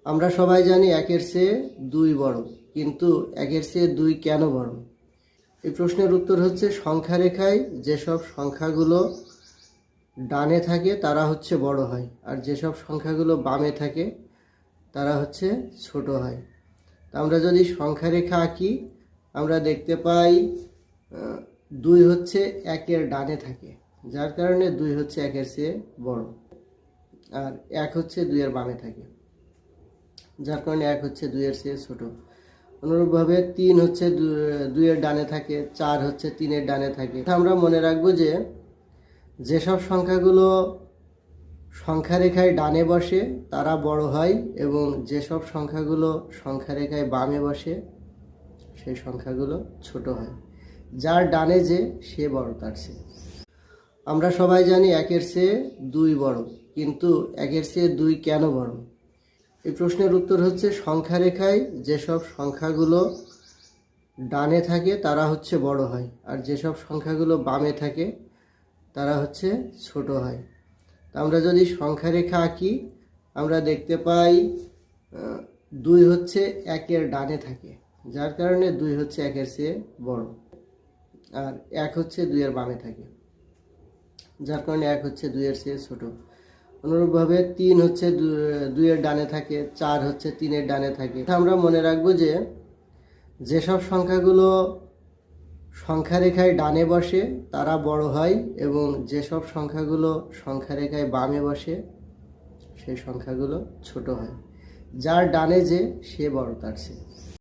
আমরা সবাই জানি একের চেয়ে দুই বড়, কিন্তু একের চেয়ে দুই কেন বড়? এই প্রশ্নের উত্তর হচ্ছে সংখ্যা রেখায় যেসব সংখ্যাগুলো ডানে থাকে তারা হচ্ছে বড় হয়, আর যেসব সংখ্যাগুলো বামে থাকে তারা হচ্ছে ছোট হয়। তা আমরা যদি সংখ্যা রেখা আঁকি, আমরা দেখতে পাই দুই হচ্ছে একের ডানে থাকে, যার কারণে দুই হচ্ছে একের চেয়ে বড়। আর এক হচ্ছে দুইয়ের বামে থাকে, যার কারণে এক হচ্ছে দুইয়ের চেয়ে ছোট। অনুরূপভাবে তিন হচ্ছে দুইয়ের ডানে থাকে, চার হচ্ছে তিনের ডানে থাকে। আমরা মনে রাখবো যে যেসব সংখ্যাগুলো সংখ্যা রেখায় ডানে বসে তারা বড় হয়, এবং যেসব সংখ্যাগুলো সংখ্যা রেখায় বামে বসে সেই সংখ্যাগুলো ছোট হয়। যার ডানে যে সে বড় তার চেয়ে। আমরা সবাই জানি একের চেয়ে দুই বড়, কিন্তু একের চেয়ে দুই কেন বড়? এই প্রশ্নের উত্তর হচ্ছে সংখ্যা রেখায় যেসব সংখ্যাগুলো ডানে থাকে তারা হচ্ছে বড় হয়, আর যেসব সংখ্যাগুলো বামে থাকে তারা হচ্ছে ছোট হয়। আমরা যদি সংখ্যা রেখা আঁকি, আমরা দেখতে পাই দুই হচ্ছে একের ডানে থাকে, যার কারণে দুই হচ্ছে একের চেয়ে বড়। আর এক হচ্ছে দুইয়ের বামে থাকে, যার কারণে এক হচ্ছে দুইয়ের চেয়ে ছোট। অনুরূপভাবে তিন হচ্ছে দুইয়ের ডানে থাকে, চার হচ্ছে তিনের ডানে থাকে। আমরা মনে রাখবো যে যেসব সংখ্যাগুলো সংখ্যা রেখায় ডানে বসে তারা বড় হয়, এবং যেসব সংখ্যাগুলো সংখ্যা রেখায় বামে বসে সেই সংখ্যাগুলো ছোট হয়। যার ডানে যে সে বড় তার চেয়ে।